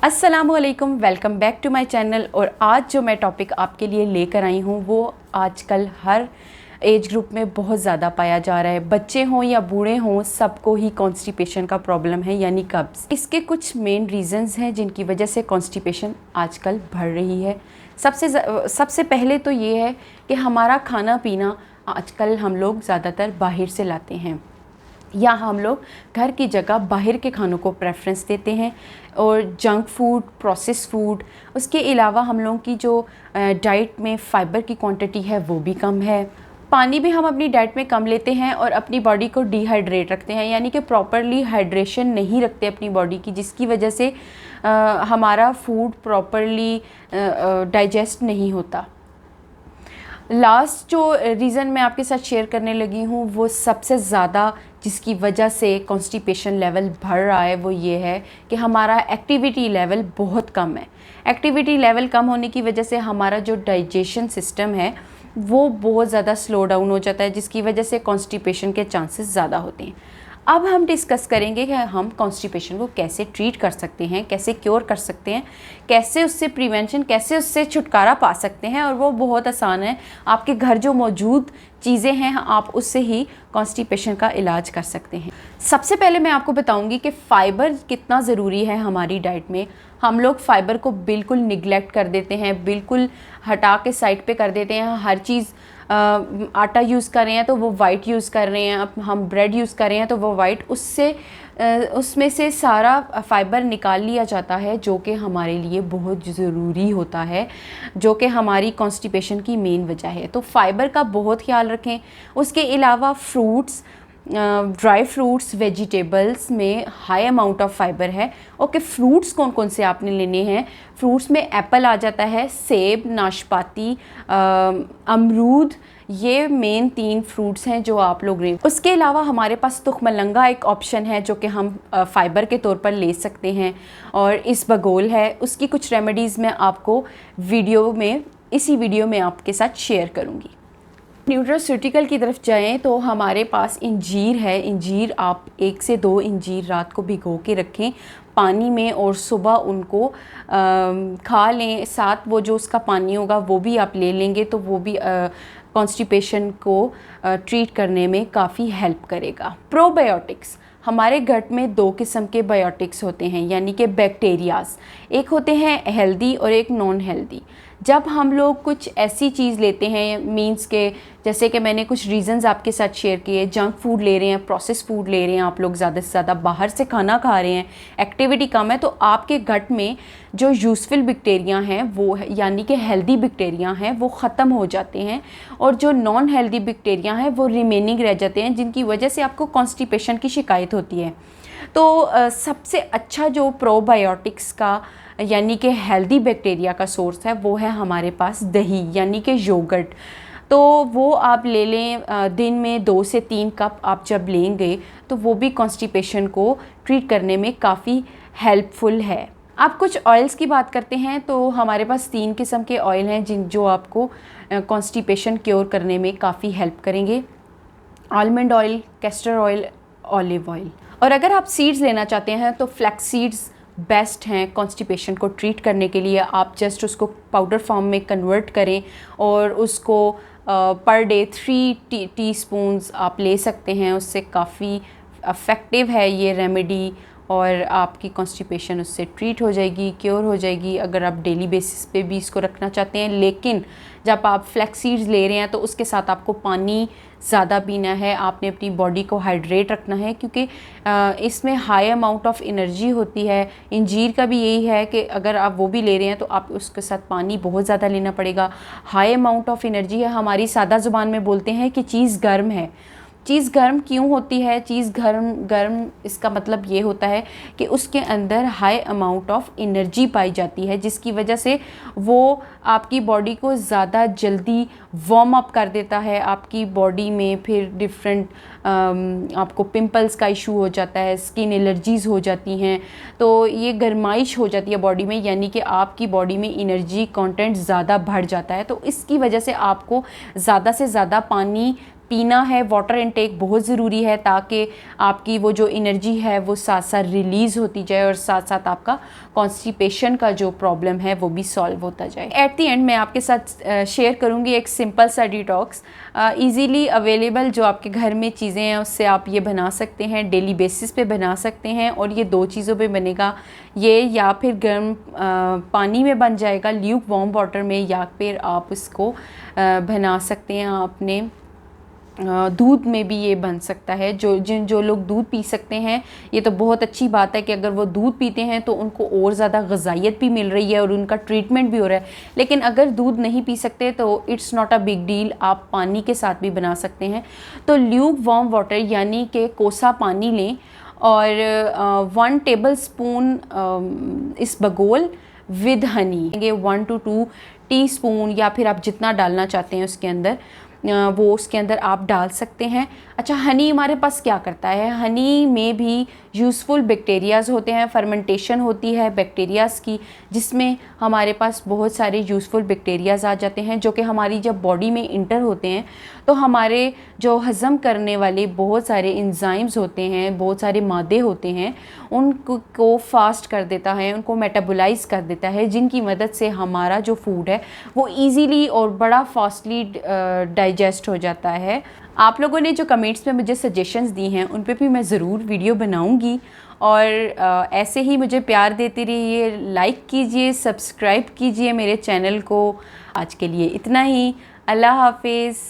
अस्सलामुअलैकुम, welcome back to my channel. और आज जो मैं टॉपिक आपके लिए लेकर आई हूँ वो आजकल हर एज ग्रुप में बहुत ज़्यादा पाया जा रहा है। बच्चे हों या बूढ़े हों, सबको ही कॉन्स्टिपेशन का प्रॉब्लम है, यानी कब्ज़। इसके कुछ मेन रीज़न्स हैं जिनकी वजह से कॉन्स्टिपेशन आजकल बढ़ रही है। सबसे पहले तो ये है कि हमारा खाना पीना आजकल हम लोग ज़्यादातर बाहर से लाते हैं, या हम लोग घर की जगह बाहर के खानों को प्रेफरेंस देते हैं। और जंक फूड, प्रोसेस फूड, उसके अलावा हम लोगों की जो डाइट में फ़ाइबर की क्वांटिटी है वो भी कम है। पानी भी हम अपनी डाइट में कम लेते हैं और अपनी बॉडी को डिहाइड्रेट रखते हैं, यानी कि प्रॉपरली हाइड्रेशन नहीं रखते अपनी बॉडी की, जिसकी वजह से हमारा फूड प्रॉपरली डाइजेस्ट नहीं होता। लास्ट जो रीज़न मैं आपके साथ शेयर करने लगी हूँ वो सबसे ज़्यादा जिसकी वजह से कॉन्स्टिपेशन लेवल बढ़ रहा है वो ये है कि हमारा एक्टिविटी लेवल बहुत कम है। एक्टिविटी लेवल कम होने की वजह से हमारा जो डाइजेशन सिस्टम है वो बहुत ज़्यादा स्लो डाउन हो जाता है, जिसकी वजह से कॉन्स्टिपेशन के चांसेस ज़्यादा होते हैं। अब हम डिस्कस करेंगे कि हम कॉन्स्टिपेशन को कैसे ट्रीट कर सकते हैं, कैसे क्योर कर सकते हैं, कैसे उससे प्रिवेंशन, कैसे उससे छुटकारा पा सकते हैं। और वो बहुत आसान है, आपके घर जो मौजूद चीज़ें हैं आप उससे ही कॉन्स्टिपेशन का इलाज कर सकते हैं। सबसे पहले मैं आपको बताऊंगी कि फ़ाइबर कितना ज़रूरी है हमारी डाइट में। हम लोग फ़ाइबर को बिल्कुल निगलेक्ट कर देते हैं, बिल्कुल हटा के साइड पे कर देते हैं। हर चीज़ आटा यूज़ कर रहे हैं तो वो वाइट यूज़ कर रहे हैं, अब हम ब्रेड यूज़ कर रहे हैं तो वो वाइट, उसमें से सारा फ़ाइबर निकाल लिया जाता है जो कि हमारे लिए बहुत ज़रूरी होता है, जो कि हमारी कॉन्स्टिपेशन की मेन वजह है। तो फ़ाइबर का बहुत ख्याल रखें। उसके अलावा फ्रूट्स, ड्राई फ्रूट्स, वेजिटेबल्स में हाई अमाउंट ऑफ फाइबर है। ओके, फ्रूट्स कौन कौन से आपने लेने हैं? फ्रूट्स में एप्पल आ जाता है, सेब, नाशपाती, अमरूद, ये मेन 3 फ्रूट्स हैं जो आप लोग लें। उसके अलावा हमारे पास तुखमलंगा एक ऑप्शन है जो कि हम फ़ाइबर के तौर पर ले सकते हैं। और इसबगोल है, उसकी कुछ रेमेडीज़ मैं आपको इसी वीडियो में आपके साथ शेयर करूँगी। न्यूट्रास्यूटिकल की तरफ जाएं तो हमारे पास इंजीर है। इंजीर आप 1 से 2 इंजीर रात को भिगो के रखें पानी में और सुबह उनको खा लें। साथ वो जो उसका पानी होगा वो भी आप ले लेंगे तो वो भी कॉन्स्टिपेशन को ट्रीट करने में काफ़ी हेल्प करेगा। प्रोबायोटिक्स, हमारे गट में 2 किस्म के बायोटिक्स होते हैं, यानी कि बैक्टीरियाज। एक होते हैं हेल्दी और एक नॉन हेल्दी। जब हम लोग कुछ ऐसी चीज़ लेते हैं, मींस के जैसे कि मैंने कुछ रीज़न्स आपके साथ शेयर किए, जंक फूड ले रहे हैं, प्रोसेस फूड ले रहे हैं, आप लोग ज़्यादा से ज़्यादा बाहर से खाना खा रहे हैं, एक्टिविटी कम है, तो आपके गट में जो यूज़फुल बैक्टीरिया हैं वो यानी कि हेल्दी बैक्टीरिया हैं वो ख़त्म हो जाते हैं, और जो नॉन हेल्दी बैक्टीरिया हैं वो रिमेनिंग रह जाते हैं, जिनकी वजह से आपको कॉन्स्टिपेशन की शिकायत होती है। तो सबसे अच्छा जो प्रोबायोटिक्स का यानी कि हेल्दी बैक्टीरिया का सोर्स है वो है हमारे पास दही, यानी कि योगर्ट। तो वो आप ले लें, दिन में 2 से 3 कप आप जब लेंगे तो वो भी कॉन्स्टिपेशन को ट्रीट करने में काफ़ी हेल्पफुल है। आप कुछ ऑयल्स की बात करते हैं तो हमारे पास 3 किस्म के ऑयल हैं जो आपको कॉन्स्टिपेशन क्योर करने में काफ़ी हेल्प करेंगे। Almond oil, castor oil, olive oil. और अगर आप सीड्स लेना चाहते हैं तो फ्लैक्स सीड्स बेस्ट हैं कॉन्स्टिपेशन को ट्रीट करने के लिए। आप जस्ट उसको पाउडर फॉर्म में कन्वर्ट करें और उसको पर डे 3 टीस्पून्स आप ले सकते हैं। उससे काफ़ी इफ़ेक्टिव है ये रेमेडी और आपकी कॉन्स्टिपेशन उससे ट्रीट हो जाएगी, क्योर हो जाएगी, अगर आप डेली बेसिस पे भी इसको रखना चाहते हैं। लेकिन जब आप फ्लैक्स सीड्स ले रहे हैं तो उसके साथ आपको पानी ज़्यादा पीना है, आपने अपनी बॉडी को हाइड्रेट रखना है, क्योंकि इसमें हाई अमाउंट ऑफ एनर्जी होती है। इंजीर का भी यही है कि अगर आप वो भी ले रहे हैं तो आप उसके साथ पानी बहुत ज़्यादा लेना पड़ेगा। हाई अमाउंट ऑफ एनर्जी है, हमारी सादा ज़ुबान में बोलते हैं कि चीज़ गर्म है। चीज़ गर्म क्यों होती है? चीज़ गर्म इसका मतलब ये होता है कि उसके अंदर हाई अमाउंट ऑफ एनर्जी पाई जाती है, जिसकी वजह से वो आपकी बॉडी को ज़्यादा जल्दी वार्म अप कर देता है। आपकी बॉडी में फिर डिफरेंट आपको पिंपल्स का इशू हो जाता है, स्किन एलर्जीज़ हो जाती हैं, तो ये गर्माइश हो जाती है बॉडी में, यानी कि आपकी बॉडी में एनर्जी कंटेंट ज़्यादा बढ़ जाता है। तो इसकी वजह से आपको ज़्यादा से ज़्यादा पानी पीना है, वाटर इनटेक बहुत ज़रूरी है ताकि आपकी वो जो एनर्जी है वो साथ साथ रिलीज़ होती जाए और साथ साथ आपका कॉन्स्टिपेशन का जो प्रॉब्लम है वो भी सॉल्व होता जाए। एट द एंड मैं आपके साथ शेयर करूँगी एक सिंपल सा डिटॉक्स, ईज़िली अवेलेबल जो आपके घर में चीज़ें हैं उससे आप ये बना सकते हैं, डेली बेसिस पे बना सकते हैं। और ये 2 चीज़ों पे बनेगा, ये या फिर गर्म पानी में बन जाएगा ल्यूक वार्म वाटर में, या फिर आप इसको बना सकते हैं अपने दूध में भी ये बन सकता है। जो लोग दूध पी सकते हैं, ये तो बहुत अच्छी बात है कि अगर वो दूध पीते हैं तो उनको और ज़्यादा ग़िज़ाइयत भी मिल रही है और उनका ट्रीटमेंट भी हो रहा है। लेकिन अगर दूध नहीं पी सकते तो it's not a big deal, आप पानी के साथ भी बना सकते हैं। तो ल्यूक वार्म वाटर यानी कि कोसा पानी लें और 1 table spoon isabgol with Honey, 1 to 2 teaspoon या फिर आप जितना डालना चाहते हैं उसके अंदर वो उसके अंदर आप डाल सकते हैं। अच्छा, हनी हमारे पास क्या करता है? हनी में भी यूज़फुल बैक्टीरियाज़ होते हैं, फर्मेंटेशन होती है बैक्टीरियाज़ की, जिसमें हमारे पास बहुत सारे यूज़फुल बैक्टीरियाज़ आ जाते हैं जो कि हमारी जब बॉडी में इंटर होते हैं तो हमारे जो हज़म करने वाले बहुत सारे एंजाइम्स होते हैं, बहुत सारे मादे होते हैं, उनको फास्ट कर देता है, उनको मेटाबोलाइज कर देता है, जिनकी मदद से हमारा जो फूड है वो ईज़िली और बड़ा फास्टली डाइजेस्ट हो जाता है। आप लोगों ने जो कमेंट्स में मुझे सजेशंस दी हैं उन पे भी मैं ज़रूर वीडियो बनाऊंगी और ऐसे ही मुझे प्यार देते रहिए, लाइक कीजिए, सब्सक्राइब कीजिए मेरे चैनल को। आज के लिए इतना ही, अल्लाह हाफिज़।